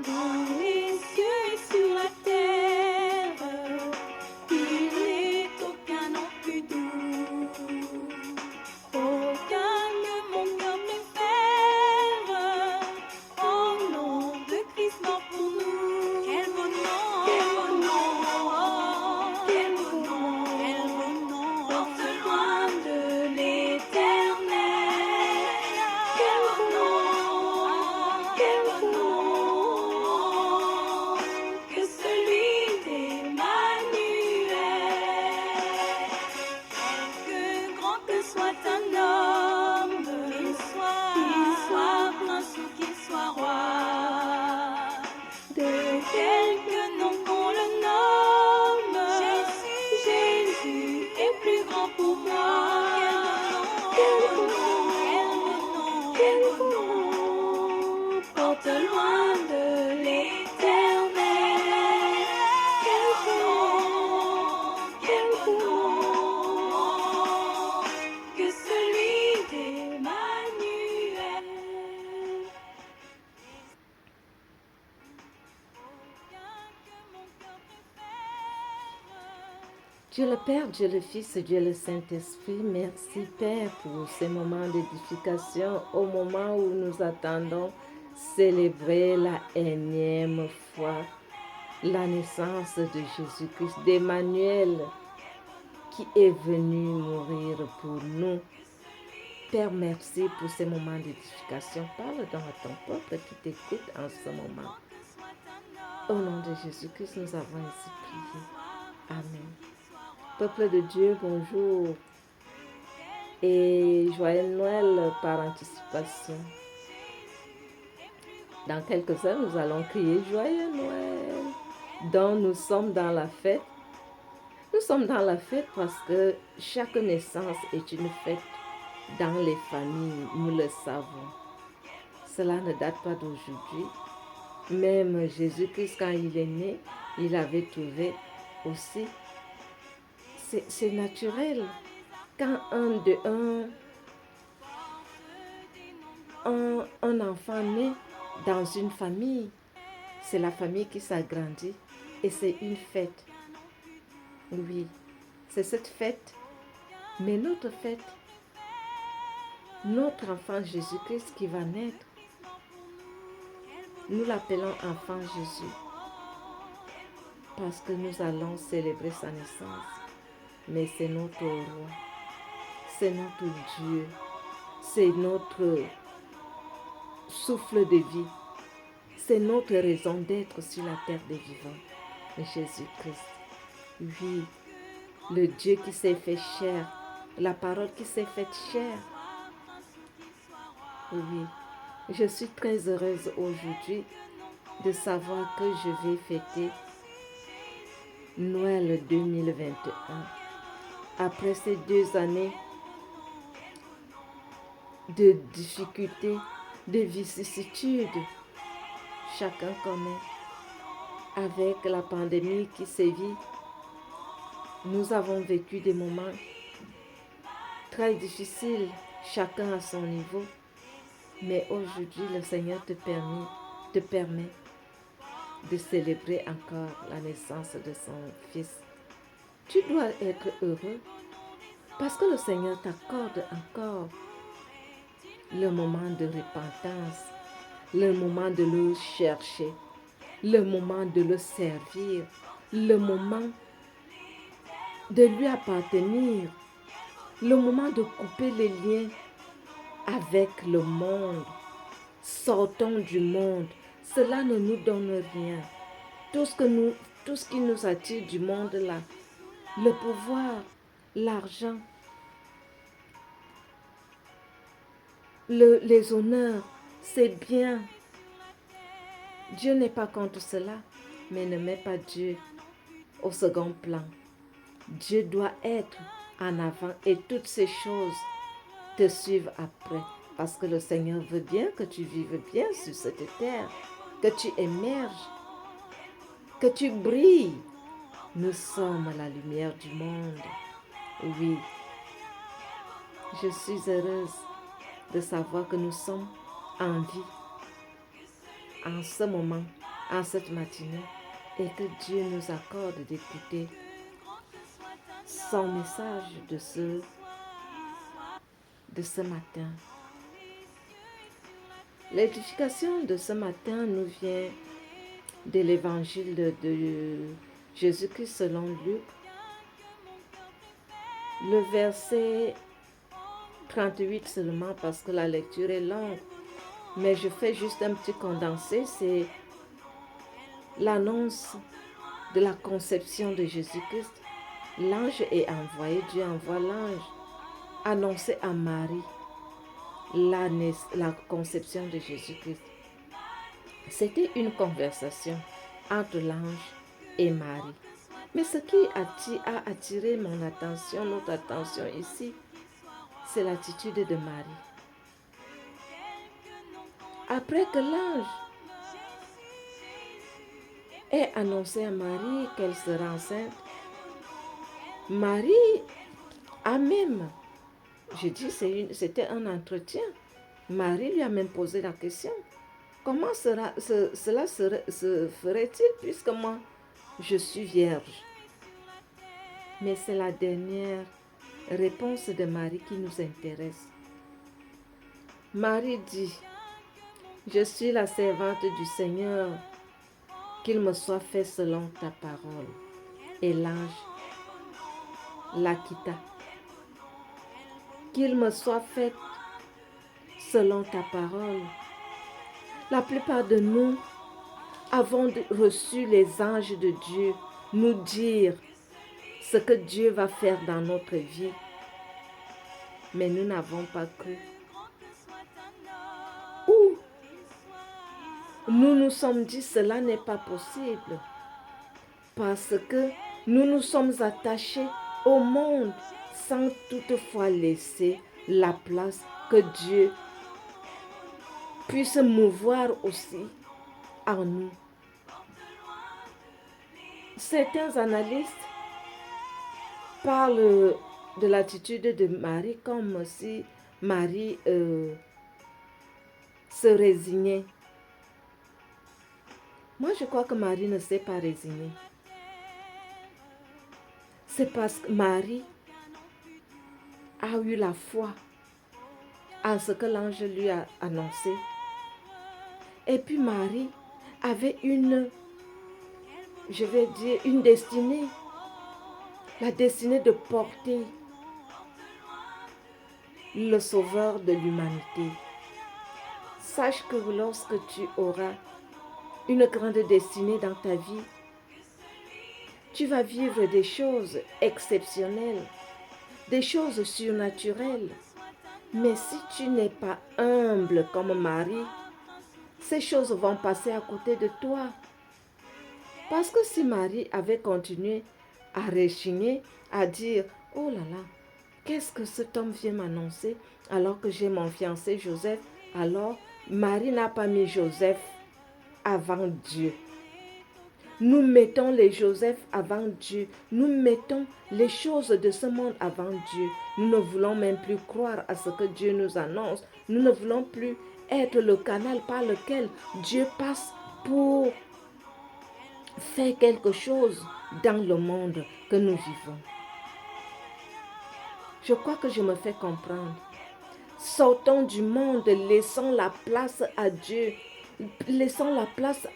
dans les cieux et sur la terre, il n'est aucun nom plus doux, aucun que mon cœur préfère. Au nom de Christ mort pour nous. Quel beau nom, quel beau nom, quel beau nom, quel beau nom, porte loin de l'éternel. Quel beau nom, quel beau nom, que celui d'Emmanuel. Que grand que soit un homme, qu'il soit prince ou qu'il soit roi, de quelque nom qu'on le nomme, Jésus est plus grand pour moi. Quel beau nom, quel beau nom, porte loin de l'éternel. Quel beau nom, que celui d'Emmanuel. Dieu le Père, Dieu le Fils, Dieu le Saint-Esprit, merci Père pour ces moments d'édification, au moment où nous attendons célébrer la énième fois la naissance de Jésus-Christ, d'Emmanuel, qui est venu mourir pour nous. Père, merci pour ces moments d'édification. Parle donc à ton peuple qui t'écoute en ce moment. Au nom de Jésus-Christ, nous avons ainsi prié. Amen. Peuple de Dieu, bonjour et joyeux Noël par anticipation. Dans quelques heures, nous allons crier joyeux Noël. Donc nous sommes dans la fête. Nous sommes dans la fête parce que chaque naissance est une fête dans les familles, nous le savons. Cela ne date pas d'aujourd'hui. Même Jésus-Christ, quand il est né, il avait trouvé aussi. C'est naturel. Quand un enfant naît dans une famille, c'est la famille qui s'agrandit et c'est une fête. Oui, c'est cette fête. Mais notre fête, notre enfant Jésus-Christ qui va naître, nous l'appelons enfant Jésus parce que nous allons célébrer sa naissance. Mais c'est notre roi, c'est notre Dieu, c'est notre souffle de vie, c'est notre raison d'être sur la terre des vivants, Jésus-Christ. Oui, le Dieu qui s'est fait chair, la parole qui s'est faite chair. Oui, je suis très heureuse aujourd'hui de savoir que je vais fêter Noël 2021. Après ces 2 années de difficultés, de vicissitudes, chacun connaît, avec la pandémie qui sévit, nous avons vécu des moments très difficiles, chacun à son niveau. Mais aujourd'hui, le Seigneur te permet de célébrer encore la naissance de son Fils. Tu dois être heureux parce que le Seigneur t'accorde encore le moment de repentance, le moment de le chercher, le moment de le servir, le moment de lui appartenir, le moment de couper les liens avec le monde. Sortons du monde. Cela ne nous donne rien. Tout ce qui nous attire du monde là, le pouvoir, l'argent, les honneurs, c'est bien. Dieu n'est pas contre cela, mais ne met pas Dieu au second plan. Dieu doit être en avant et toutes ces choses te suivent après. Parce que le Seigneur veut bien que tu vives bien sur cette terre, que tu émerges, que tu brilles. Nous sommes la lumière du monde. Oui, je suis heureuse de savoir que nous sommes en vie en ce moment en cette matinée et que Dieu nous accorde d'écouter son message de ce matin. L'édification de ce matin nous vient de l'évangile de Jésus-Christ selon Luc, le verset 38 seulement parce que la lecture est longue, mais je fais juste un petit condensé, c'est l'annonce de la conception de Jésus-Christ. L'ange est envoyé, Dieu envoie l'ange annoncer à Marie la conception de Jésus-Christ. C'était une conversation entre l'ange et Marie. Mais ce qui a attiré mon attention, notre attention ici, c'est l'attitude de Marie. Après que l'ange ait annoncé à Marie qu'elle sera enceinte, Marie a même, je dis c'était un entretien, Marie lui a même posé la question, comment cela se ferait-il puisque moi je suis vierge? Mais c'est la dernière réponse de Marie qui nous intéresse. Marie dit, je suis la servante du Seigneur, qu'il me soit fait selon ta parole. Et l'ange la quitta. Qu'il me soit fait selon ta parole. La plupart de nous avons reçu les anges de Dieu nous dire ce que Dieu va faire dans notre vie. Mais nous n'avons pas cru. Ou nous nous sommes dit cela n'est pas possible parce que nous nous sommes attachés au monde sans toutefois laisser la place que Dieu puisse mouvoir aussi en nous. Certains analystes parlent de l'attitude de Marie comme si Marie se résignait. Moi, je crois que Marie ne s'est pas résignée. C'est parce que Marie a eu la foi en ce que l'ange lui a annoncé. Et puis Marie avait une destinée. La destinée de porter le sauveur de l'humanité. Sache que lorsque tu auras une grande destinée dans ta vie, tu vas vivre des choses exceptionnelles, des choses surnaturelles. Mais si tu n'es pas humble comme Marie, ces choses vont passer à côté de toi. Parce que si Marie avait continué à rechigner, à dire « Oh là là, qu'est-ce que cet homme vient m'annoncer alors que j'ai mon fiancé Joseph ?» Alors, Marie n'a pas mis Joseph avant Dieu. Nous mettons les Joseph avant Dieu. Nous mettons les choses de ce monde avant Dieu. Nous ne voulons même plus croire à ce que Dieu nous annonce. Nous ne voulons plus être le canal par lequel Dieu passe pour faire quelque chose dans le monde que nous vivons. Je crois que je me fais comprendre. Sortons du monde, laissons la place à Dieu. Laissons la place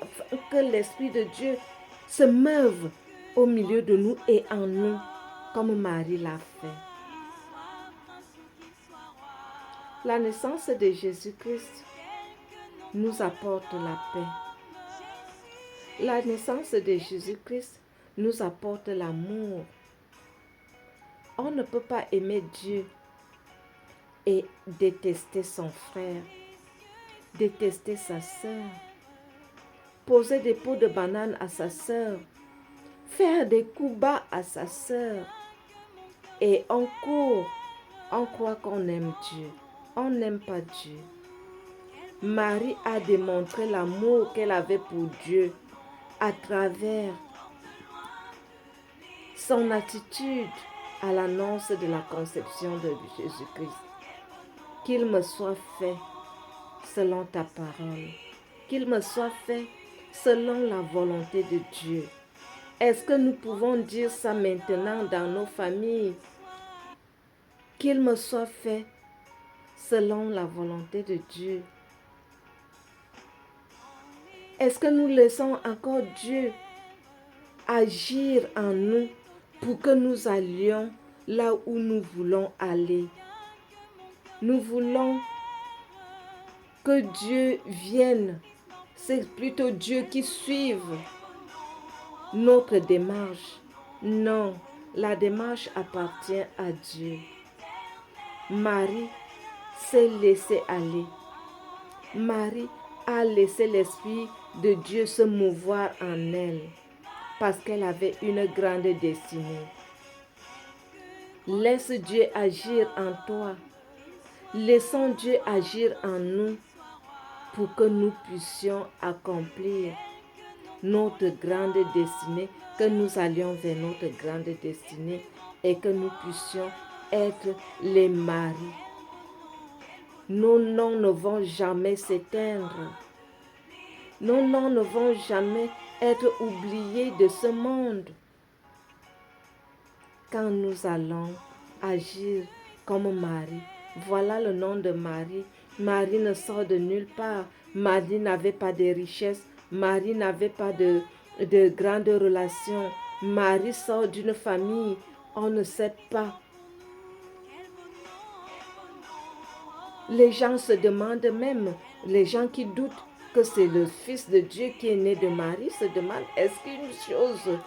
que l'Esprit de Dieu se meuve au milieu de nous et en nous, comme Marie l'a fait. La naissance de Jésus-Christ nous apporte la paix. La naissance de Jésus-Christ nous apporte l'amour. On ne peut pas aimer Dieu et détester son frère, détester sa sœur, poser des pots de banane à sa sœur, faire des coups bas à sa sœur. Et on court, on croit qu'on aime Dieu. On n'aime pas Dieu. Marie a démontré l'amour qu'elle avait pour Dieu à travers son attitude à l'annonce de la conception de Jésus-Christ. Qu'il me soit fait selon ta parole. Qu'il me soit fait selon la volonté de Dieu. Est-ce que nous pouvons dire ça maintenant dans nos familles? Qu'il me soit fait selon la volonté de Dieu. Est-ce que nous laissons encore Dieu agir en nous pour que nous allions là où nous voulons aller? Nous voulons que Dieu vienne. C'est plutôt Dieu qui suive notre démarche. Non, la démarche appartient à Dieu. Marie s'est laissée aller. Marie a laissé l'Esprit de Dieu se mouvoir en elle parce qu'elle avait une grande destinée. Laisse Dieu agir en toi. Laissons Dieu agir en nous pour que nous puissions accomplir notre grande destinée, que nous allions vers notre grande destinée et que nous puissions être les maris. Nos noms ne vont jamais s'éteindre. Nos noms ne vont jamais être oubliés de ce monde. Quand nous allons agir comme Marie, voilà le nom de Marie. Marie ne sort de nulle part. Marie n'avait pas de richesses. Marie n'avait pas de grandes relations. Marie sort d'une famille, on ne sait pas. Les gens se demandent même, les gens qui doutent que c'est le Fils de Dieu qui est né de Marie, se demandent est-ce qu'une chose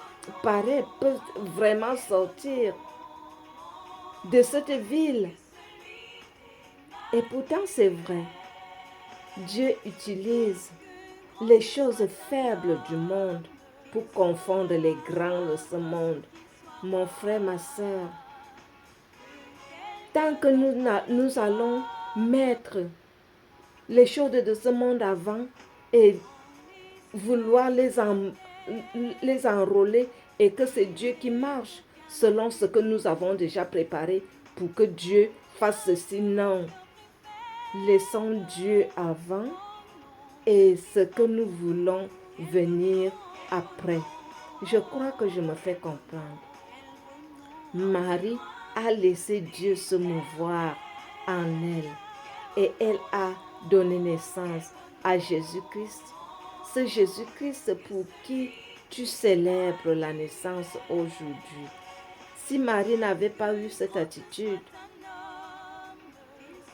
pareille peut vraiment sortir de cette ville? Et pourtant c'est vrai. Dieu utilise les choses faibles du monde pour confondre les grands de ce monde. Mon frère, ma soeur, tant que nous allons mettre les choses de ce monde avant et vouloir les enrôler et que c'est Dieu qui marche selon ce que nous avons déjà préparé pour que Dieu fasse ceci, non. Laissons Dieu avant et ce que nous voulons venir après. Je crois que je me fais comprendre. Marie a laissé Dieu se mouvoir en elle et elle a donné naissance à Jésus-Christ. C'est Jésus-Christ pour qui tu célèbres la naissance aujourd'hui. Si Marie n'avait pas eu cette attitude,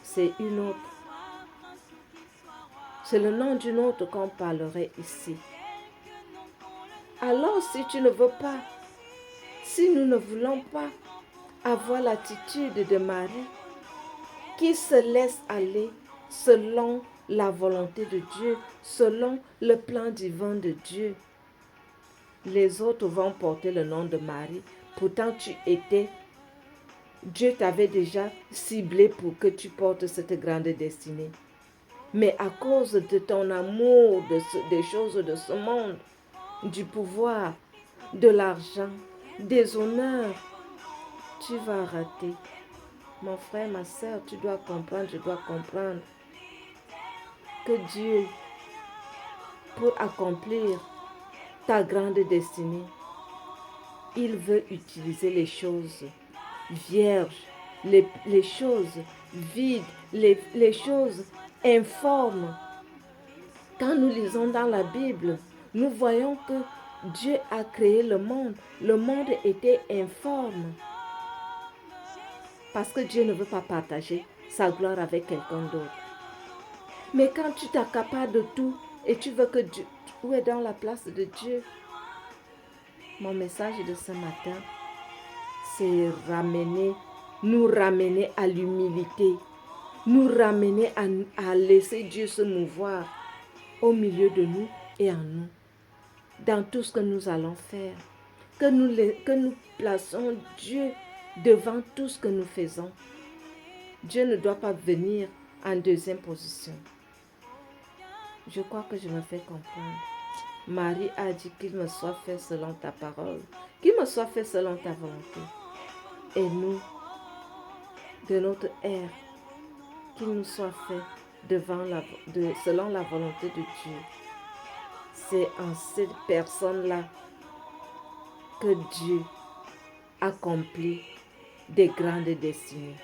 c'est une autre. C'est le nom d'une autre qu'on parlerait ici. Alors si tu ne veux pas, si nous ne voulons pas avoir l'attitude de Marie, qui se laisse aller selon la volonté de Dieu, selon le plan divin de Dieu, les autres vont porter le nom de Marie. Pourtant Dieu t'avait déjà ciblé pour que tu portes cette grande destinée. Mais à cause de ton amour des choses de ce monde, du pouvoir, de l'argent, des honneurs, tu vas rater. Mon frère, ma soeur, tu dois comprendre, je dois comprendre que Dieu, pour accomplir ta grande destinée, il veut utiliser les choses vierges, les choses vides, les choses informes. Quand nous lisons dans la Bible, nous voyons que Dieu a créé le monde. Le monde était informe. Parce que Dieu ne veut pas partager sa gloire avec quelqu'un d'autre. Mais quand tu t'accapares de tout et tu veux que Dieu, où est dans la place de Dieu? Mon message de ce matin, c'est nous ramener à l'humilité, nous ramener à laisser Dieu se mouvoir au milieu de nous et en nous, dans tout ce que nous allons faire, que nous plaçons Dieu devant tout ce que nous faisons. Dieu ne doit pas venir en deuxième position. Je crois que je me fais comprendre. Marie a dit qu'il me soit fait selon ta parole, qu'il me soit fait selon ta volonté. Et nous, de notre ère, qu'il nous soit fait selon la volonté de Dieu. c'est en cette personne-là que Dieu accomplit des grandes destinées.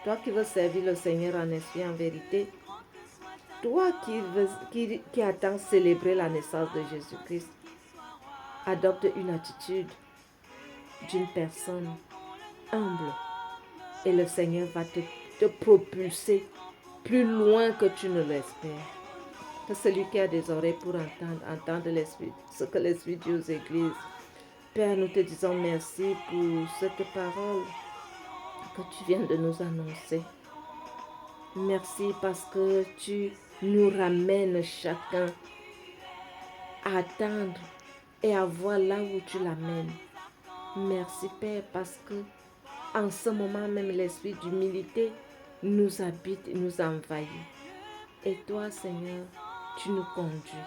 Toi qui veux servir le Seigneur en esprit, en vérité, toi qui attends célébrer la naissance de Jésus-Christ, adopte une attitude d'une personne humble et le Seigneur va te propulser plus loin que tu ne l'espères. Que celui qui a des oreilles pour entendre l'Esprit, ce que l'Esprit dit aux églises. Père, nous te disons merci pour cette parole que tu viens de nous annoncer. Merci parce que tu nous ramènes chacun à attendre et à voir là où tu l'amènes. Merci Père parce que en ce moment même l'esprit d'humilité nous habite, nous envahit. Et toi Seigneur, tu nous conduis.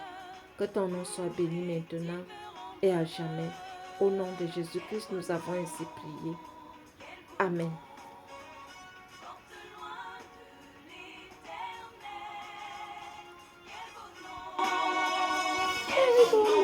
Que ton nom soit béni maintenant et à jamais. Au nom de Jésus-Christ, nous avons ainsi prié. Amen. Quel beau